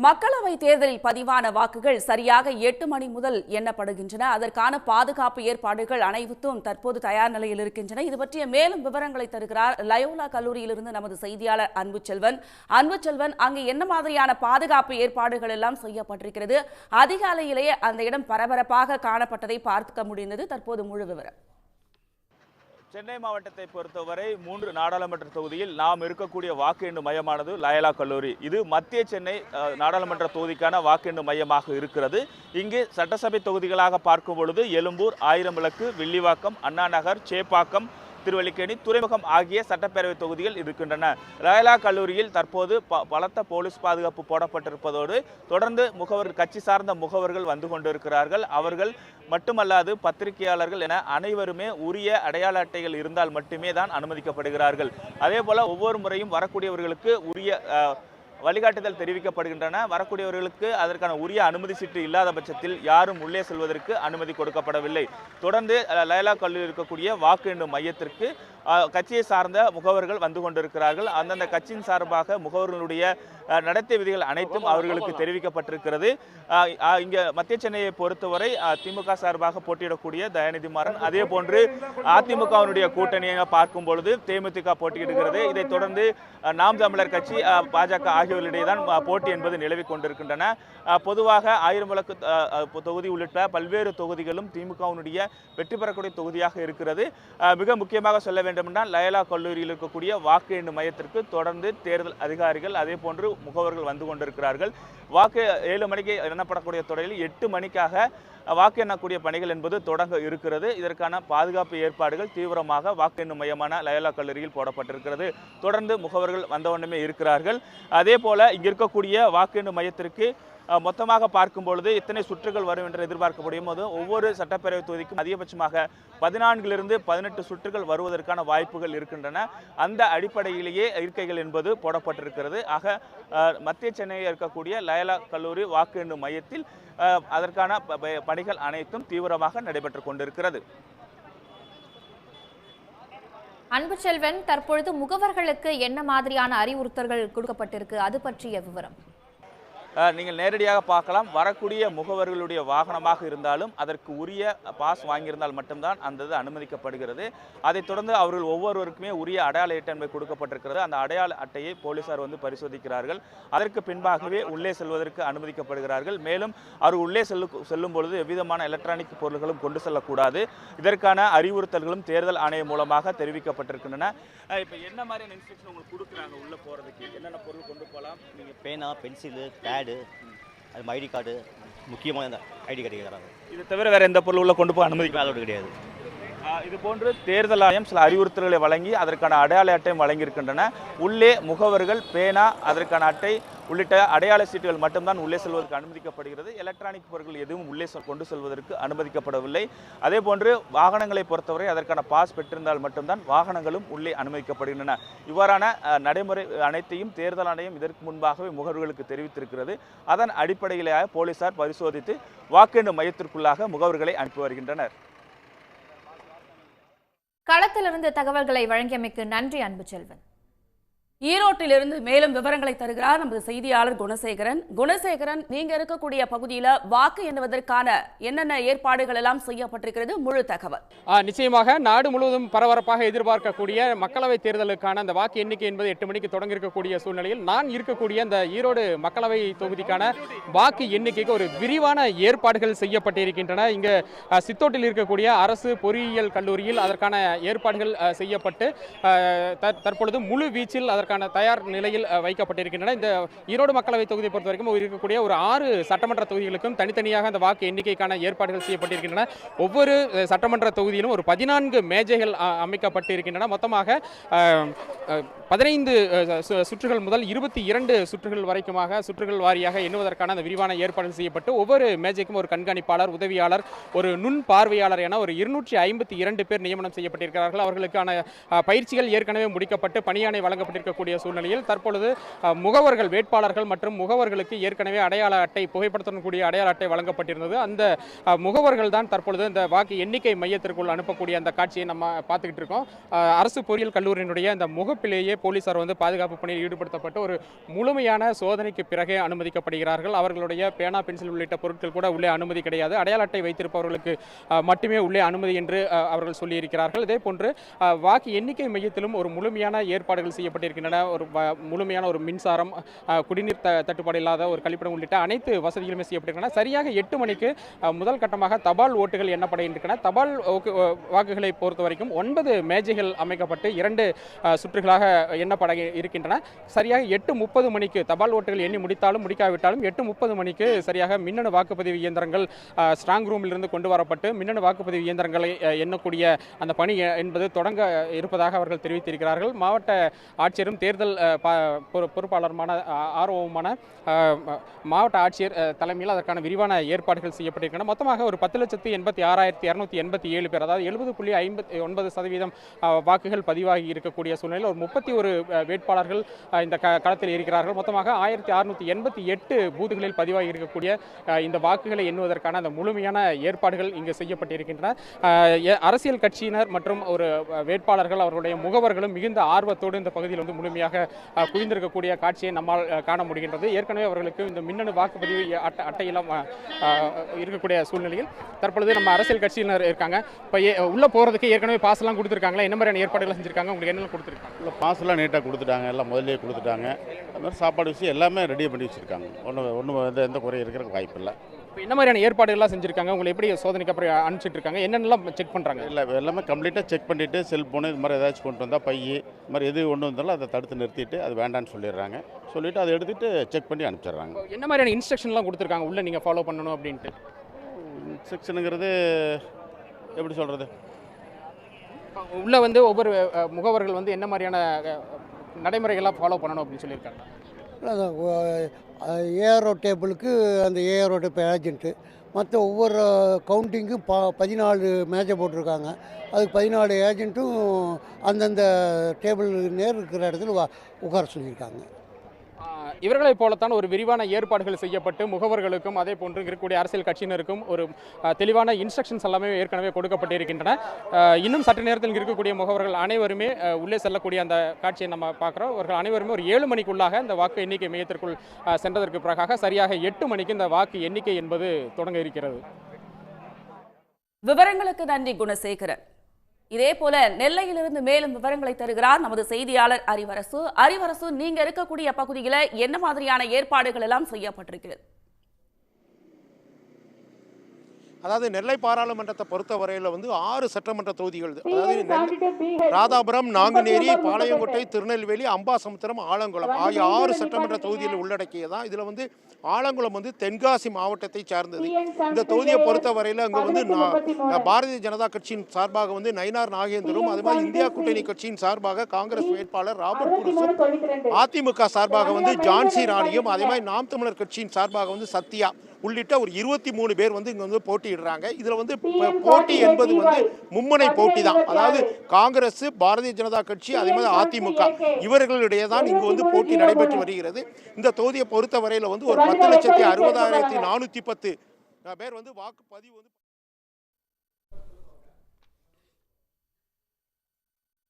மக்களவை தேர்தலில் பதிவான வாக்குகள் சரியாக 8 மணி முதல் எண்ணப்படுகின்றன. அதற்கான பாதுகாப்பு ஏற்பாடுகள் அனைத்தும் தற்போது தயார் நிலையில் இருக்கின்றன. இது பற்றிய மேலும் விவரங்களை தருகிறார் லயோலா கல்லூரியிலிருந்து நமது செய்தியாளர் அன்புச்செல்வன். அன்புச்செல்வன், அங்கு என்ன மாதிரியான பாதுகாப்பு ஏற்பாடுகள் எல்லாம் செய்யப்பட்டிருக்கிறது? அதிகாலையிலேயே அந்த இடம் பரபரப்பாக காணப்பட்டதை பார்க்க முடிந்தது. தற்போது முழு விவரம். சென்னை மாவட்டத்தை பொறுத்தவரை 3 நாடாளுமன்ற தொகுதியில் நாம் இருக்கக்கூடிய வாக்கு எண்ணும் மையமானது லயோலா கல்லூரி. இது மத்திய சென்னை நாடாளுமன்ற தொகுதிக்கான வாக்கு எண்ணும் மையமாக இருக்கிறது. இங்கு சட்டசபை தொகுதிகளாக பார்க்கும் பொழுது எழும்பூர், ஆயிரம் விளக்கு, வில்லிவாக்கம், அண்ணா நகர், சேப்பாக்கம், திருவல்லிக்கேணி, துறைமுகம் ஆகிய சட்டப்பேரவை தொகுதிகள் இருக்கின்றன. லயோலா கல்லூரியில் தற்போது பலத்த போலீஸ் பாதுகாப்பு போடப்பட்டிருப்பதோடு தொடர்ந்து கட்சி சார்ந்த முகவர்கள் வந்து கொண்டிருக்கிறார்கள். அவர்கள் மட்டுமல்லாது பத்திரிகையாளர்கள் என அனைவருமே உரிய அடையாள அட்டைகள் இருந்தால் மட்டுமே தான் அனுமதிக்கப்படுகிறார்கள். அதே போல ஒவ்வொரு முறையும் வரக்கூடியவர்களுக்கு உரிய வழிகாட்டுதல் தெரிவிக்கப்படுகின்றன. வரக்கூடியவர்களுக்கு அதற்கான உரிய அனுமதி சீட்டு இல்லாத பட்சத்தில் யாரும் உள்ளே செல்வதற்கு அனுமதி கொடுக்கப்படவில்லை. தொடர்ந்து லயோலா கல்லூரியில் இருக்கக்கூடிய வாக்கு எண்ணும் மையத்திற்கு கட்சியை சார்ந்த முகவர்கள் வந்து கொண்டிருக்கிறார்கள். அந்தந்த கட்சியின் சார்பாக முகவர்களுடைய நடத்தை விதிகள் அனைத்தும் அவர்களுக்கு தெரிவிக்கப்பட்டிருக்கிறது. இங்கே மத்திய சென்னையை பொறுத்தவரை திமுக சார்பாக போட்டியிடக்கூடிய தயாநிதி மாறன், அதே போன்று அதிமுகவினுடைய கூட்டணியை பார்க்கும் பொழுது தேமுதிக போட்டியிடுகிறது. இதைத் தொடர்ந்து நாம் தமிழர் கட்சி, பாஜக ஆகியோரிடையே தான் போட்டி என்பது நிலவிக் கொண்டிருக்கின்றன. பொதுவாக ஆயிரம் விளக்கு தொகுதி உள்ளிட்ட பல்வேறு தொகுதிகளும் திமுகவினுடைய வெற்றி பெறக்கூடிய தொகுதியாக இருக்கிறது. மிக முக்கியமாக சொல்ல வேண்டுமென்றால் லயோலா கல்லூரியில் இருக்கக்கூடிய வாக்கு எண்ணும் மையத்திற்கு தொடர்ந்து தேர்தல் அதிகாரிகள் அதே போன்று முகவர்கள் வந்து கொண்டிருக்கிறார்கள். வாக்கு 7 மணிக்கு எண்ணப்படக்கூடிய தொடரில் 8 மணிக்காக வாக்கு எண்ணக்கூடிய பணிகள் என்பது தொடங்க இருக்கிறது. இதற்கான பாதுகாப்பு ஏற்பாடுகள் தீவிரமாக வாக்கு எண்ணும் மையமான லயோலா கல்லூரியில் போடப்பட்டிருக்கிறது. தொடர்ந்து முகவர்கள் வந்தவண்ணமே இருக்கிறார்கள். அதே போல இங்கு இருக்கக்கூடிய வாக்கு எண்ணும் மையத்திற்கு மொத்தமாக பார்க்கும் பொழுது எத்தனை சுற்றுகள் வரும் என்று எதிர்பார்க்கப்படும் போது ஒவ்வொரு சட்டப்பேரவை தொகுதிக்கும் அதிகபட்சமாக 14லிருந்து 18 சுற்றுகள் வருவதற்கான வாய்ப்புகள் இருக்கின்றன. அந்த அடிப்படையிலேயே இருக்கைகள் என்பது போடப்பட்டிருக்கிறது. ஆக மத்திய சென்னையில் இருக்கக்கூடிய லயோலா கல்லூரி வாக்கு எண்ணும் மையத்தில் அதற்கான பணிகள் அனைத்தும் தீவிரமாக நடைபெற்றுக் கொண்டிருக்கிறது. அன்புச்செல்வன், தற்பொழுது முகவர்களுக்கு என்ன மாதிரியான அறிவுறுத்தல்கள் கொடுக்கப்பட்டிருக்கு, அது பற்றிய விவரம்? நீங்கள் நேரடியாக பார்க்கலாம். வரக்கூடிய முகவர்களுடைய வாகனமாக இருந்தாலும் அதற்கு உரிய பாஸ் வாங்கியிருந்தால் மட்டும்தான் அந்த அனுமதிக்கப்படுகிறது. அதைத் தொடர்ந்து அவர்கள் ஒவ்வொருவருக்குமே உரிய அடையாள அட்டை கொடுக்கப்பட்டிருக்கிறது. அந்த அடையாள அட்டையை போலீசார் வந்து பரிசோதிக்கிறார்கள். அதற்கு பின்பாகவே உள்ளே செல்வதற்கு அனுமதிக்கப்படுகிறார்கள். மேலும் அவர் உள்ளே செல்லும் பொழுது எவ்விதமான எலக்ட்ரானிக் பொருட்களும் கொண்டு செல்லக்கூடாது. இதற்கான அறிவுறுத்தல்களும் தேர்தல் ஆணையம் மூலமாக தெரிவிக்கப்பட்டிருக்கின்றன. இப்போ என்ன மாதிரியான இன்ஸ்ட்ரக்ஷன் உங்களுக்கு கொடுக்குறாங்க? உள்ளே போகிறதுக்கு என்னென்ன பொருள் கொண்டு போகலாம்? நீங்கள் பேனா, பென்சிலு, பேடு, அது ஐடி கார்டு, முக்கியமான ஐடி கார்டு கேட்குறாங்க. இது தவிர வேறு எந்த பொருள் உள்ள கொண்டு போக அனுமதிக்க அலோடு கிடையாது. இது போன்று தேர்தல் ஆணையம் சில அறிவுறுத்தல்களை வழங்கி அதற்கான அடையாள அட்டையும் வழங்கியிருக்கின்றன. உள்ளே முகவர்கள், பேனா, அதற்கான அட்டை உள்ளிட்ட அடையாள சீட்டுகள் மட்டும்தான் உள்ளே செல்வதற்கு அனுமதிக்கப்படுகிறது. எலக்ட்ரானிக் பொருட்கள் எதுவும் உள்ளே கொண்டு செல்வதற்கு அனுமதிக்கப்படவில்லை. அதே போன்று வாகனங்களை பொறுத்தவரை அதற்கான பாஸ் பெற்றிருந்தால் மட்டும்தான் வாகனங்களும் உள்ளே அனுமதிக்கப்படுகின்றன. இவ்வாறான நடைமுறை அனைத்தையும் தேர்தல் ஆணையம் இதற்கு முன்பாகவே முகவர்களுக்கு தெரிவித்திருக்கிறது. அதன் அடிப்படையிலேயே போலீசார் பரிசோதித்து வாக்கு எண்ணும் மையத்திற்குள்ளாக முகவர்களை அனுப்பி வருகின்றனர். களத்திலிருந்து தகவல்களை வழங்கியமைக்கு நன்றி அன்புச்செல்வன். ஈரோட்டிலிருந்து மேலும் விவரங்களை தருகிறார் நமது செய்தியாளர் குணசேகரன். குணசேகரன், நீங்க இருக்கக்கூடிய பகுதியில் வாக்கு எண்ணுவதற்கான என்னென்ன ஏற்பாடுகள் எல்லாம் செய்யப்பட்டிருக்கிறது? முழு தகவல். நிச்சயமாக நாடு முழுவதும் பரபரப்பாக எதிர்பார்க்கக்கூடிய மக்களவை தேர்தலுக்கான அந்த வாக்கு எண்ணிக்கை என்பது 8 மணிக்கு தொடங்க இருக்கக்கூடிய சூழ்நிலையில் நான் இருக்கக்கூடிய இந்த ஈரோடு மக்களவை தொகுதிக்கான வாக்கு எண்ணிக்கைக்கு ஒரு விரிவான ஏற்பாடுகள் செய்யப்பட்டிருக்கின்றன. இங்கு சித்தோட்டில் இருக்கக்கூடிய அரசு பொறியியல் கல்லூரியில் அதற்கான ஏற்பாடுகள் செய்யப்பட்டு தற்பொழுது முழு வீச்சில் தயார் நிலையில் வைக்கப்பட்டிருக்கின்றன. இந்த ஈரோடு மக்களவை தொகுதியை பொறுத்த வரைக்கும் இருக்கக்கூடிய ஒரு 6 சட்டமன்ற தொகுதிகளுக்கும் தனித்தனியாக அந்த வாக்கு எண்ணிக்கைக்கான ஏற்பாடுகள் செய்யப்பட்டிருக்கின்றன. ஒவ்வொரு சட்டமன்ற தொகுதியிலும் ஒரு 14 மேஜைகள் அமைக்கப்பட்டிருக்கின்றன. மொத்தமாக 15 சுற்றுகள் முதல் 22 சுற்றுகள் வரைக்குமாக சுற்றுகள் வாரியாக எண்ணுவதற்கான அந்த விரிவான ஏற்பாடுகள் செய்யப்பட்டு ஒவ்வொரு மேஜைக்கும் ஒரு கண்காணிப்பாளர், உதவியாளர், ஒரு நுண் பார்வையாளர் என ஒரு 252 பேர் நியமனம் செய்யப்பட்டிருக்கிறார்கள். அவர்களுக்கான பயிற்சிகள் ஏற்கனவே முடிக்கப்பட்டு பணியாணை வழங்கப்பட்டிருக்க இருக்கக்கூடிய சூழ்நிலையில் தற்பொழுது முகவர்கள் வேட்பாளர்கள் மற்றும் முகவர்களுக்கு ஏற்கனவே அடையாள அட்டை புகைப்படத்துடன் கூடிய அடையாள அட்டை வழங்கப்பட்டிருந்தது. அந்த முகவர்கள் தான் தற்பொழுது இந்த வாக்கு எண்ணிக்கை மையத்திற்குள் அனுப்பக்கூடிய அந்த காட்சியை நம்ம பார்த்துக்கிட்டு இருக்கோம். அரசு பொறியியல் கல்லூரியினுடைய அந்த முகப்பிலேயே போலீசார் வந்து பாதுகாப்பு பணியில் ஈடுபடுத்தப்பட்டு ஒரு முழுமையான சோதனைக்கு பிறகே அனுமதிக்கப்படுகிறார்கள். அவர்களுடைய பேனா பென்சில் உள்ளிட்ட பொருட்கள் கூட உள்ளே அனுமதி கிடையாது. அடையாள அட்டை வைத்திருப்பவர்களுக்கு மட்டுமே உள்ளே அனுமதி என்று அவர்கள் சொல்லியிருக்கிறார்கள். இதே போன்று வாக்கு எண்ணிக்கை மையத்திலும் ஒரு முழுமையான ஏற்பாடுகள் செய்யப்பட்டிருக்கின்றன. ஒரு முழுமையான ஒரு மின்சாரம், குடிநீர் தட்டுப்பாடு இல்லாத ஒரு கழிப்பிடம் உள்ளிட்ட அனைத்து வசதிகளுமே செய்யப்பட்டிருக்கின்றன. சரியாக 8 மணிக்கு முதல் கட்டமாக தபால் ஓட்டுகள் எண்ணப்படுகின்றன. தபால் வாக்குகளை பொறுத்த வரைக்கும் 9 மேஜைகள் அமைக்கப்பட்டு 2 சுற்றுகளாக எண்ணப்பட இருக்கின்றன. சரியாக 8:30 மணிக்கு தபால் ஓட்டுகள் எண்ணி முடித்தாலும் முடிக்காவிட்டாலும் 8:30 மணிக்கு சரியாக மின்னணு வாக்குப்பதிவு இயந்திரங்கள் ஸ்ட்ராங் ரூமிலிருந்து கொண்டு வரப்பட்டு மின்னணு வாக்குப்பதிவு இயந்திரங்களை எண்ணக்கூடிய அந்த பணி என்பது தொடங்க இருப்பதாக அவர்கள் தெரிவித்திருக்கிறார்கள். மாவட்ட ஆட்சியரும் தேர்தல் பொறுப்பாளருமான ஆர்வமான மாவட்ட ஆட்சியர் தலைமையில் அதற்கான விரிவான ஏற்பாடுகள் செய்யப்பட்டிருக்கின்றன. மொத்தமாக ஒரு 10,86,287 பேர், அதாவது 70.59% வாக்குகள் பதிவாகி இருக்கக்கூடிய சூழ்நிலையில் ஒரு 31 வேட்பாளர்கள் இந்த களத்தில் இருக்கிறார்கள். மொத்தமாக 1,688 பூத்துகளில் பதிவாகி இருக்கக்கூடிய இந்த வாக்குகளை எண்ணுவதற்கான அந்த முழுமையான ஏற்பாடுகள் இங்கு செய்யப்பட்டிருக்கின்றன. அரசியல் கட்சியினர் மற்றும் ஒரு வேட்பாளர்கள் அவர்களுடைய முகவர்களும் மிகுந்த ஆர்வத்தோடு இந்த பகுதியில் வந்து முழுமையாக குவிந்திருக்கக்கூடிய காட்சியை நம்மால் காண முடிகின்றது. ஏற்கனவே அவர்களுக்கு இந்த மின்னணு வாக்குப்பதிவு அட்டையெல்லாம் இருக்கக்கூடிய சூழ்நிலையில் தற்பொழுது நம்ம அரசியல் கட்சியினர் இருக்காங்க. இப்போ உள்ள போகிறதுக்கு ஏற்கனவே பாஸ் எல்லாம் கொடுத்துருக்காங்களா? என்ன மாதிரியான ஏற்பாடுகள் செஞ்சிருக்காங்க? உங்களுக்கு என்னெல்லாம் கொடுத்துருக்காங்க? இல்லை, பாஸ் எல்லாம் நீட்டாக கொடுத்துட்டாங்க, எல்லாம் முதலே கொடுத்துட்டாங்க. அது மாதிரி சாப்பாடு விஷயம் எல்லாமே ரெடி பண்ணி வச்சுருக்காங்க. ஒன்றும் எந்த குறை இருக்கிறதுக்கு வாய்ப்பு இல்லை. இப்போ என்ன மாதிரியான ஏற்பாடுகள்லாம் செஞ்சுருக்காங்க? உங்களை எப்படி சோதனைக்கு அப்புறம் அனுப்பிச்சிட்டு இருக்காங்க? என்னென்னலாம் செக் பண்ணுறாங்க? இல்லை, எல்லாமே கம்ப்ளீட்டாக செக் பண்ணிவிட்டு செல்ஃபோனு இது மாதிரி ஏதாச்சும் கொண்டு வந்தால் பை இது மாதிரி எது கொண்டு வந்தாலும் அதை தடுத்து நிறுத்திட்டு அது வேண்டான்னு சொல்லிடுறாங்க. சொல்லிவிட்டு அதை எடுத்துகிட்டு செக் பண்ணி அனுப்பிச்சிடுறாங்க. என்ன மாதிரியான இன்ஸ்ட்ரக்ஷன்லாம் கொடுத்துருக்காங்க உள்ளே நீங்கள் ஃபாலோ பண்ணணும் அப்படின்ட்டு? இன்ஸ்ட்ரக்ஷனுங்கிறது எப்படி சொல்கிறது, உள்ளே வந்து ஒவ்வொரு முகவர்கள் வந்து என்ன மாதிரியான நடைமுறைகள்லாம் ஃபாலோ பண்ணணும் அப்படின்னு சொல்லியிருக்காங்க? ஏஆர்ஓ டேபிளுக்கு அந்த ஏஆர்ஓ டேப் ஏஜென்ட்டு மற்ற ஒவ்வொரு கவுண்டிங்கும் 14 மேஜை போட்டிருக்காங்க. அதுக்கு 14 ஏஜென்ட்டும் அந்தந்த டேபிள் நேர் இருக்கிற இடத்துல உட்கார சொல்லியிருக்காங்க. இவர்களைப் போலத்தான் ஒரு விரிவான ஏற்பாடுகள் செய்யப்பட்டு முகவர்களுக்கும் அதே போன்று இருக்கக்கூடிய அரசியல் கட்சியினருக்கும் ஒரு தெளிவான இன்ஸ்ட்ரக்ஷன்ஸ் எல்லாமே ஏற்கனவே கொடுக்கப்பட்டிருக்கின்றன. இன்னும் சற்று நேரத்தில் இருக்கக்கூடிய முகவர்கள் அனைவருமே உள்ளே செல்லக்கூடிய அந்த காட்சியை நம்ம பார்க்குறோம். அவர்கள் அனைவருமே ஒரு 7 மணிக்குள்ளாக இந்த வாக்கு எண்ணிக்கை மையத்திற்குள் சென்றதற்கு பிறகாக சரியாக 8 மணிக்கு இந்த வாக்கு எண்ணிக்கை என்பது தொடங்க இருக்கிறது. விவரங்களுக்கு நன்றி குணசேகரன். இதே போல நெல்லையிலிருந்து மேலும் விவரங்களை தருகிறார் நமது செய்தியாளர் அறிவரசு. அறிவரசு, நீங்க இருக்கக்கூடிய பகுதியில் என்ன மாதிரியான ஏற்பாடுகள் எல்லாம் செய்யப்பட்டிருக்கிறது? அதாவது நெல்லை பாராளுமன்றத்தை பொறுத்தவரையில் 6 சட்டமன்ற தொகுதிகள், அதாவது ராதாபுரம், நாங்குநேரி, பாளையங்கோட்டை, திருநெல்வேலி, அம்பாசமுத்திரம், ஆலங்குளம் ஆகிய 6 சட்டமன்ற தொகுதியில் உள்ளடக்கியதான். இதில் ஆலங்குளம் தென்காசி மாவட்டத்தை சார்ந்தது. இந்த தொகுதியை பொறுத்தவரையில் அங்கே பாரதிய ஜனதா கட்சியின் சார்பாக நயினார் நாகேந்திரும், அதே மாதிரி இந்தியா கூட்டணி கட்சியின் சார்பாக காங்கிரஸ் வேட்பாளர் ராபர்ட் புருஷும், அதிமுக சார்பாக ஜான்சி ராணியும், அதே மாதிரி நாம் தமிழர் கட்சியின் சார்பாக சத்யா உள்ளிட்ட ஒரு 23 பேர் இங்க போட்டியிடுறாங்க. இதுல போட்டி என்பது மும்முனை போட்டி தான். அதாவது காங்கிரஸ், பாரதிய ஜனதா கட்சி, அதே மாதிரி அதிமுக இவர்களிடையே தான் இங்கு போட்டி நடைபெற்று வருகிறது. இந்த தொகுதியை பொறுத்தவரையில் ஒரு 10,60,410 பேர் வாக்குப்பதிவு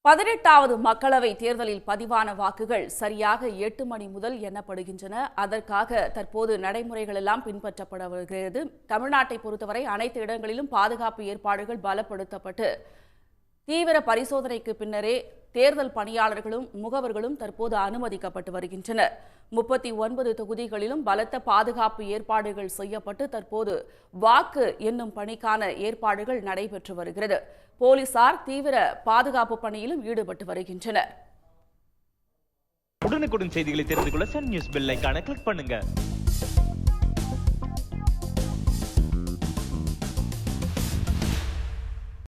18வது மக்களவை தேர்தலில் பதிவான வாக்குகள் சரியாக 8 மணி முதல் எண்ணப்படுகின்றன. அதற்காக தற்போது நடைமுறைகள் எல்லாம் பின்பற்றப்பட வருகிறது. தமிழ்நாட்டை பொறுத்தவரை அனைத்து இடங்களிலும் பாதுகாப்பு ஏற்பாடுகள் பலப்படுத்தப்பட்டு தீவிர பரிசோதனைக்கு பின்னரே தேர்தல் பணியாளர்களும் முகவர்களும் தற்போது அனுமதிக்கப்பட்டு வருகின்றனர். 39 தொகுதிகளிலும் பலத்த பாதுகாப்பு ஏற்பாடுகள் செய்யப்பட்டு தற்போது வாக்கு எண்ணும் பணிக்கான ஏற்பாடுகள் நடைபெற்று வருகிறது. போலீசார் தீவிர பாதுகாப்பு பணியிலும் ஈடுபட்டு வருகின்றனர். உடனுக்குடன் செய்திகளை தெரிந்து கொள்ள சன் நியூஸ் பெல் ஐகானை கிளிக் பண்ணுங்க.